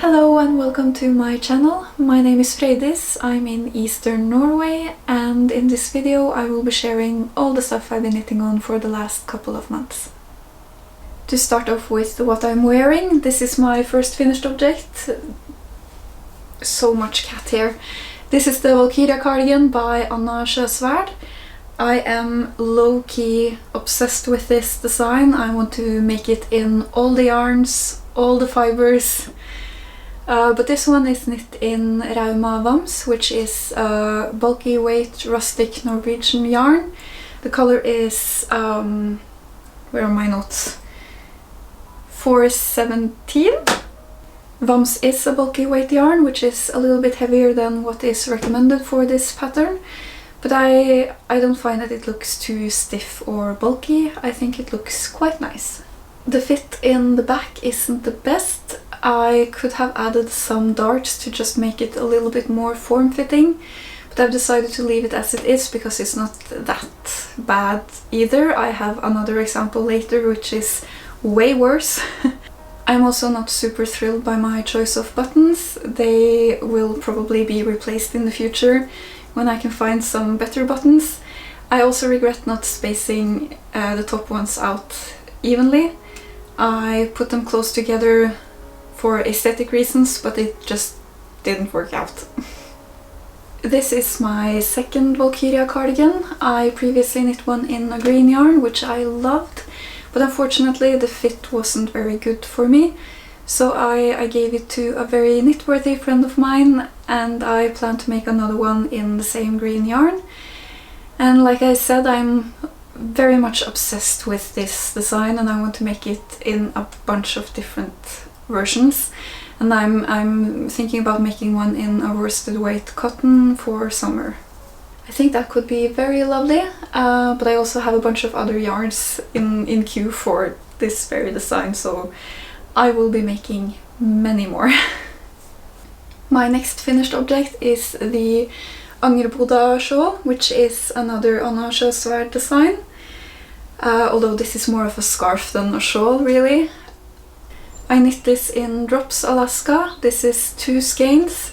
Hello and welcome to my channel. My name is Freydis, I'm in Eastern Norway, and in this video I will be sharing all the stuff I've been knitting on for the last couple of months. To start off with what I'm wearing, this is my first finished object. So much cat hair. This is the Valkyria cardigan by Sjösvärd. I am low-key obsessed with this design. I want to make it in all the yarns, all the fibers. But this one is knit in Rauma Vams, which is a bulky weight rustic Norwegian yarn. The color is, where are my notes? 417. Vams is a bulky weight yarn, which is a little bit heavier than what is recommended for this pattern. But I don't find that it looks too stiff or bulky. I think it looks quite nice. The fit in the back isn't the best. I could have added some darts to just make it a little bit more form-fitting, but I've decided to leave it as it is because it's not that bad either. I have another example later which is way worse. I'm also not super thrilled by my choice of buttons. They will probably be replaced in the future when I can find some better buttons. I also regret not spacing the top ones out evenly. I put them close together for aesthetic reasons, but it just didn't work out. This is my second Valkyria cardigan. I previously knit one in a green yarn, which I loved, but unfortunately the fit wasn't very good for me. So I gave it to a very knit-worthy friend of mine, and I plan to make another one in the same green yarn. And like I said, I'm very much obsessed with this design and I want to make it in a bunch of different versions, and I'm thinking about making one in a worsted weight cotton for summer. I think that could be very lovely, but I also have a bunch of other yarns in queue for this very design, so I will be making many more. My next finished object is the Angrboda shawl, which is another Sjösvärd design, although this is more of a scarf than a shawl really. I knit this in Drops Alaska. This is 2 skeins,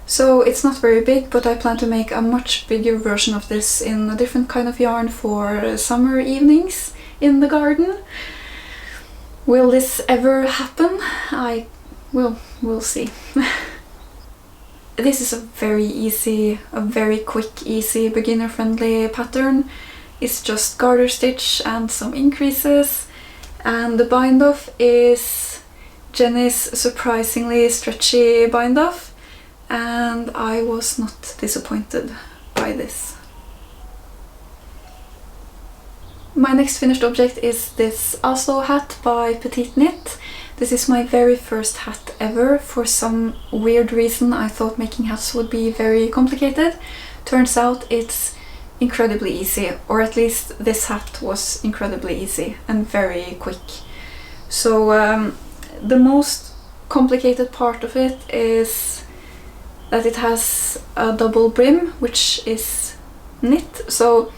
so it's not very big, but I plan to make a much bigger version of this in a different kind of yarn for summer evenings in the garden. Will this ever happen? We'll see. This is a very quick, easy, beginner-friendly pattern. It's just garter stitch and some increases, and the bind-off is Jenny's surprisingly stretchy bind-off, and I was not disappointed by this. My next finished object is this Oslo hat by PetiteKnit. This is my very first hat ever. For some weird reason I thought making hats would be very complicated. Turns out it's incredibly easy, or at least this hat was incredibly easy and very quick. So the most complicated part of it is that it has a double brim, which is knit. So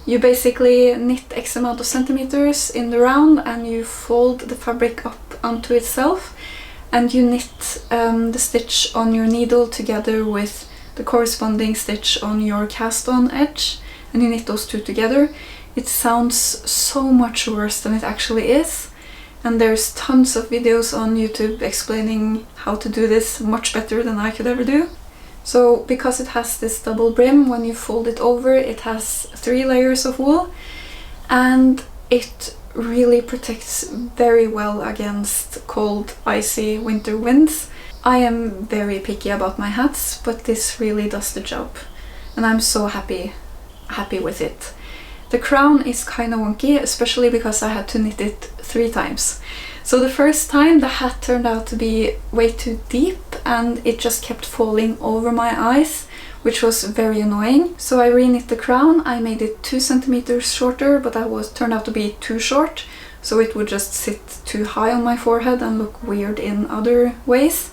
you basically knit X amount of centimeters in the round and you fold the fabric up onto itself, and you knit the stitch on your needle together with the corresponding stitch on your cast-on edge, and you knit those two together. It sounds so much worse than it actually is, and there's tons of videos on YouTube explaining how to do this much better than I could ever do. So because it has this double brim, when you fold it over it has 3 layers of wool, and it really protects very well against cold, icy winter winds. I am very picky about my hats, but this really does the job, and I'm so happy with it. The crown is kind of wonky, especially because I had to knit it 3 times. So the first time the hat turned out to be way too deep and it just kept falling over my eyes, which was very annoying. So I re-knit the crown. I made it 2 centimeters shorter, but that turned out to be too short, so it would just sit too high on my forehead and look weird in other ways.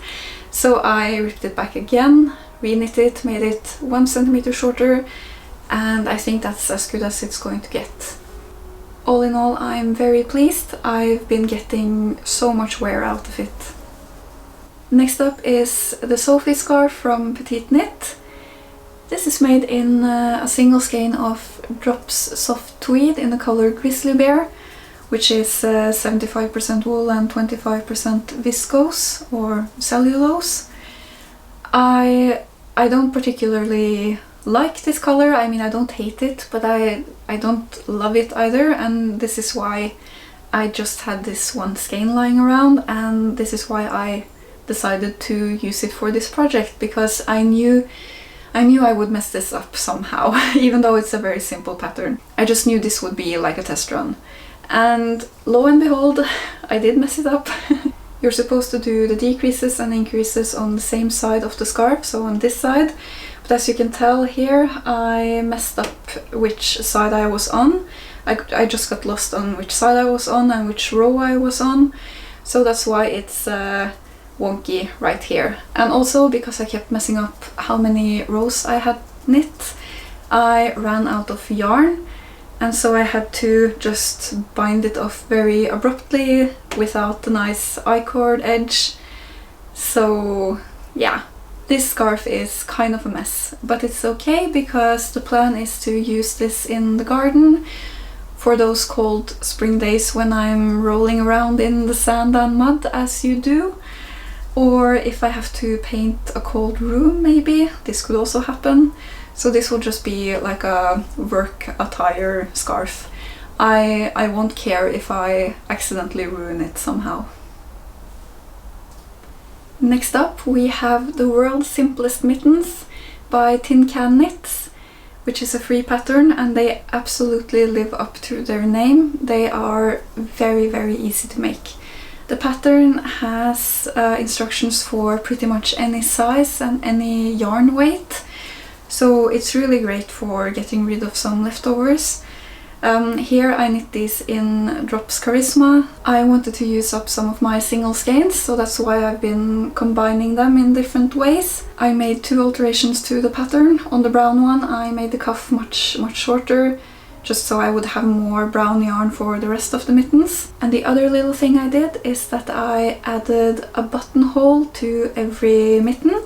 So I ripped it back again, re-knit it, made it 1 centimeter shorter, and I think that's as good as it's going to get. All in all, I'm very pleased. I've been getting so much wear out of it. Next up is the Sophie scarf from PetiteKnit. This is made in a single skein of Drops Soft Tweed in the color Grizzly Bear, which is 75% wool and 25% viscose or cellulose. I don't particularly like this color. I mean, I don't hate it, but I don't love it either, and this is why I just had this one skein lying around, and this is why I decided to use it for this project, because I knew I would mess this up somehow, even though it's a very simple pattern. I just knew this would be like a test run. And lo and behold, I did mess it up. You're supposed to do the decreases and increases on the same side of the scarf, so on this side. But as you can tell here, I messed up which side I was on. I just got lost on which side I was on and which row I was on. So that's why it's wonky right here. And also because I kept messing up how many rows I had knit, I ran out of yarn, and so I had to just bind it off very abruptly without the nice I-cord edge. So yeah, this scarf is kind of a mess, but it's okay because the plan is to use this in the garden for those cold spring days when I'm rolling around in the sand and mud, as you do. Or if I have to paint a cold room, maybe, this could also happen. So this will just be like a work attire scarf. I won't care if I accidentally ruin it somehow. Next up we have the World's Simplest Mittens by Tin Can Knits, which is a free pattern, and they absolutely live up to their name. They are very, very easy to make. The pattern has instructions for pretty much any size and any yarn weight, so it's really great for getting rid of some leftovers. Here I knit these in Drops Karisma. I wanted to use up some of my single skeins, so that's why I've been combining them in different ways. I made 2 alterations to the pattern. On the brown one I made the cuff much shorter, just so I would have more brown yarn for the rest of the mittens. And the other little thing I did is that I added a buttonhole to every mitten,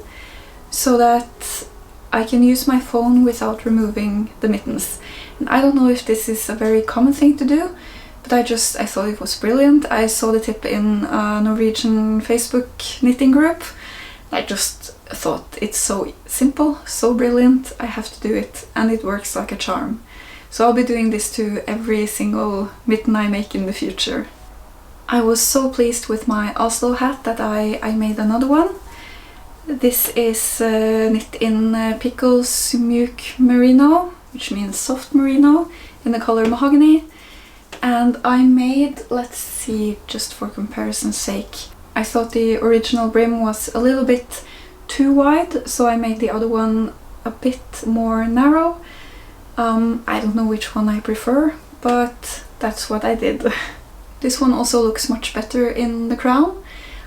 so that I can use my phone without removing the mittens. And I don't know if this is a very common thing to do, but I thought it was brilliant. I saw the tip in a Norwegian Facebook knitting group. I just thought it's so simple, so brilliant, I have to do it, and it works like a charm. So I'll be doing this to every single mitten I make in the future. I was so pleased with my Oslo hat that I made another one. This is knit in Pickles Mjuk Merino, which means soft merino, in the color mahogany. And I made, let's see, just for comparison's sake, I thought the original brim was a little bit too wide, so I made the other one a bit more narrow. I don't know which one I prefer, but that's what I did. This one also looks much better in the crown.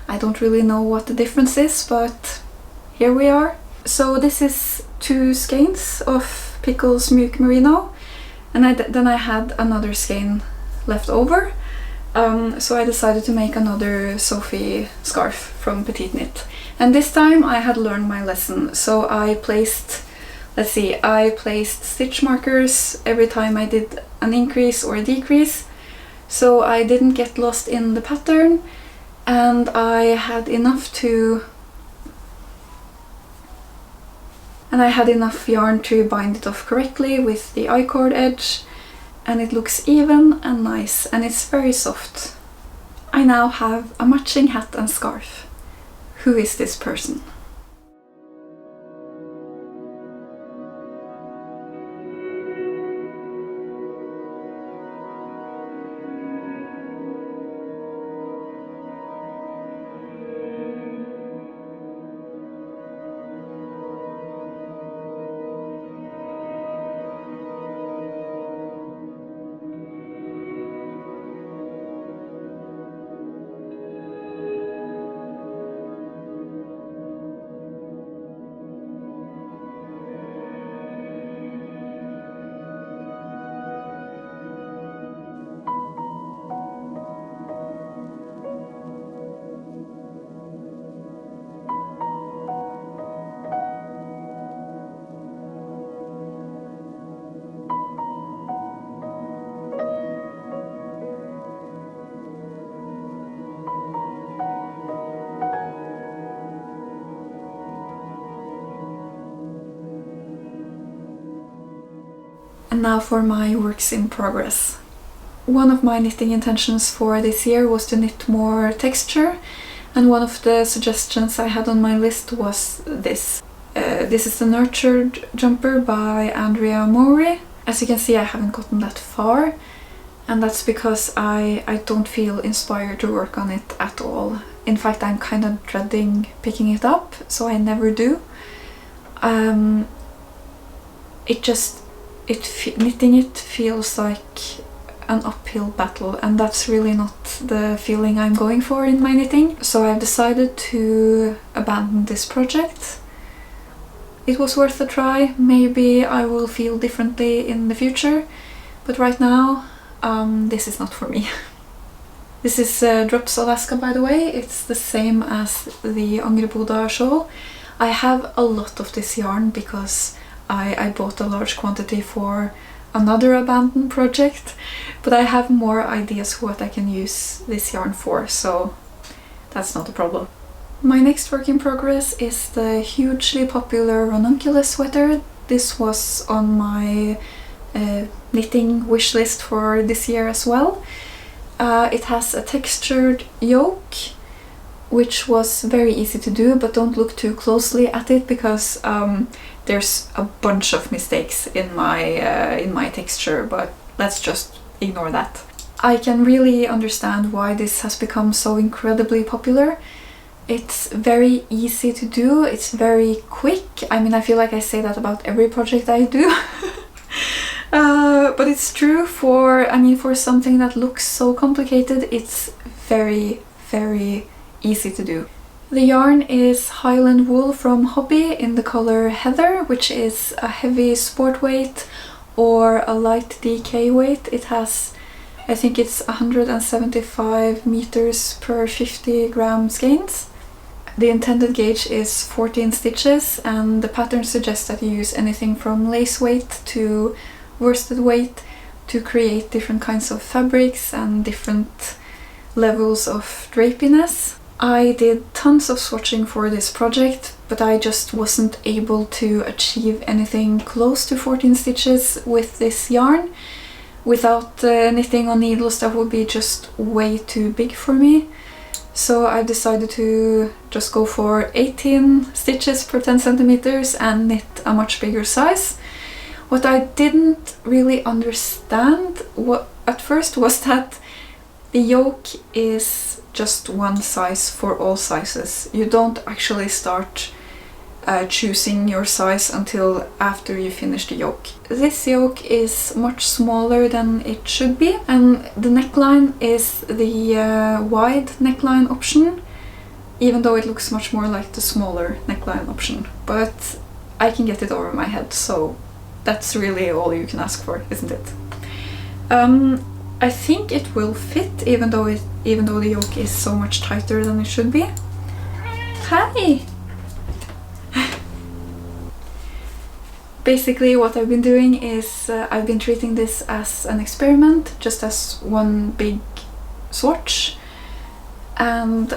I don't really know what the difference is, but here we are. So this is 2 skeins of Pickles Mjuk Merino, and then I had another skein left over. So I decided to make another Sophie scarf from PetiteKnit. And this time I had learned my lesson, so I placed, let's see, I placed stitch markers every time I did an increase or a decrease, so I didn't get lost in the pattern, and I had enough yarn to bind it off correctly with the I-cord edge, and it looks even and nice, and it's very soft. I now have a matching hat and scarf. Who is this person? And now for my works in progress. One of my knitting intentions for this year was to knit more texture, and one of the suggestions I had on my list was this. This is the Nurtured jumper by Andrea Mowry. As you can see, I haven't gotten that far, and that's because I don't feel inspired to work on it at all. In fact, I'm kind of dreading picking it up, so I never do. Knitting it feels like an uphill battle, and that's really not the feeling I'm going for in my knitting. So I've decided to abandon this project. It was worth a try. Maybe I will feel differently in the future, but right now this is not for me. This is Drops Alaska, by the way. It's the same as the Angrboda shawl. I have a lot of this yarn because I bought a large quantity for another abandoned project, but I have more ideas what I can use this yarn for, so that's not a problem. My next work in progress is the hugely popular Ranunculus sweater. This was on my knitting wish list for this year as well. It has a textured yoke, which was very easy to do, but don't look too closely at it because there's a bunch of mistakes in my texture, but let's just ignore that. I can really understand why this has become so incredibly popular. It's very easy to do, it's very quick. I mean, I feel like I say that about every project I do. But it's true for something that looks so complicated, it's very, very easy to do. The yarn is Highland wool from Hobbii in the color Heather, which is a heavy sport weight or a light DK weight. It has, I think it's 175 meters per 50 gram skeins. The intended gauge is 14 stitches, and the pattern suggests that you use anything from lace weight to worsted weight to create different kinds of fabrics and different levels of drapiness. I did tons of swatching for this project, but I just wasn't able to achieve anything close to 14 stitches with this yarn. Without knitting on needles, that would be just way too big for me. So I decided to just go for 18 stitches per 10 centimeters and knit a much bigger size. What I didn't really understand at first was that the yoke is just one size for all sizes. You don't actually start choosing your size until after you finish the yoke. This yoke is much smaller than it should be, and the neckline is the wide neckline option, even though it looks much more like the smaller neckline option. But I can get it over my head, so that's really all you can ask for, isn't it? I think it will fit, even though the yoke is so much tighter than it should be. Hi! Basically what I've been doing is I've been treating this as an experiment, just as one big swatch, and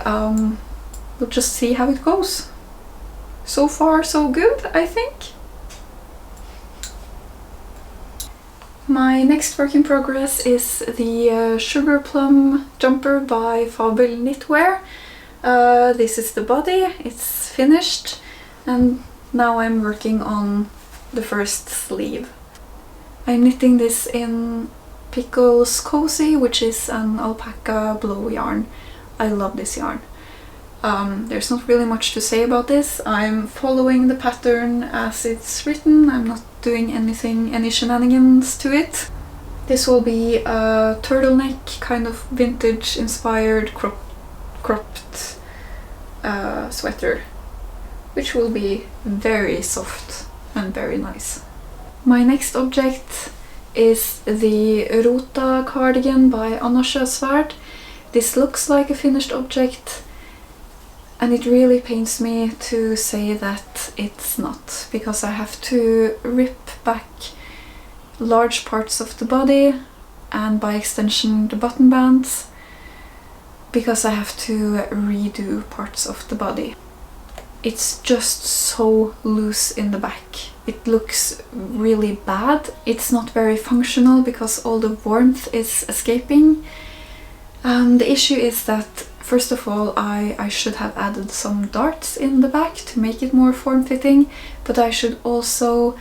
we'll just see how it goes. So far so good, I think. My next work in progress is the Sugarplum jumper by Fabel Knitwear. This is the body, it's finished, and now I'm working on the first sleeve. I'm knitting this in Pickles Cozy, which is an alpaca blow yarn. I love this yarn. There's not really much to say about this. I'm following the pattern as it's written. I'm not doing any shenanigans to it. This will be a turtleneck, kind of vintage inspired cropped sweater, which will be very soft and very nice. My next object is the Rota cardigan by Sjösvärd. This looks like a finished object, and it really pains me to say that it's not, because I have to rip back large parts of the body and by extension the button bands, because I have to redo parts of the body. it's just so loose in the back. It looks really bad. It's not very functional because all the warmth is escaping. The issue is that, first of all, I should have added some darts in the back to make it more form-fitting, but I should also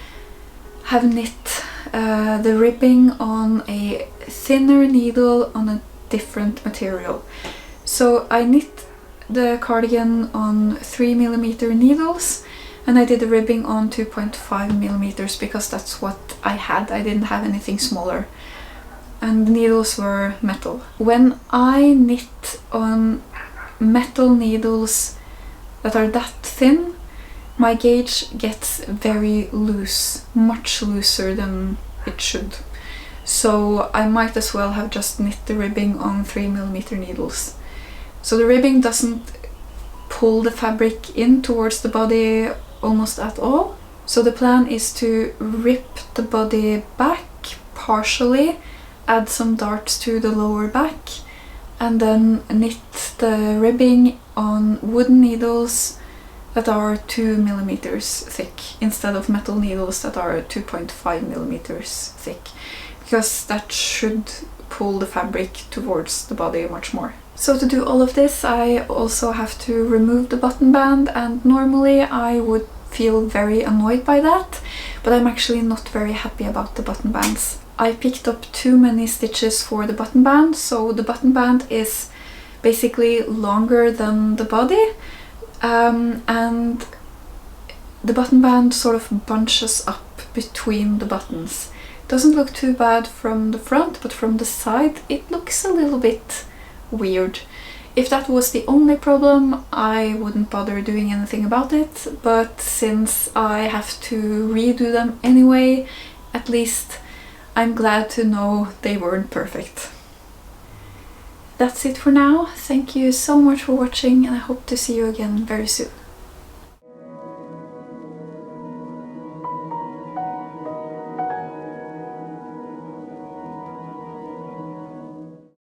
have knit the ribbing on a thinner needle on a different material. So I knit the cardigan on 3mm needles, and I did the ribbing on 2.5mm because that's what I had. I didn't have anything smaller. And the needles were metal. When I knit on metal needles that are that thin, my gauge gets very loose, much looser than it should. So I might as well have just knit the ribbing on 3mm needles. So the ribbing doesn't pull the fabric in towards the body almost at all. So the plan is to rip the body back partially, add some darts to the lower back, and then knit the ribbing on wooden needles that are 2mm thick instead of metal needles that are 2.5mm thick, because that should pull the fabric towards the body much more. So to do all of this, I also have to remove the button band, and normally I would feel very annoyed by that, but I'm actually not very happy about the button bands. I picked up too many stitches for the button band, so the button band is basically longer than the body, and the button band sort of bunches up between the buttons. Doesn't look too bad from the front, but from the side it looks a little bit weird. If that was the only problem, I wouldn't bother doing anything about it, but since I have to redo them anyway, at least I'm glad to know they weren't perfect. That's it for now. Thank you so much for watching, and I hope to see you again very soon.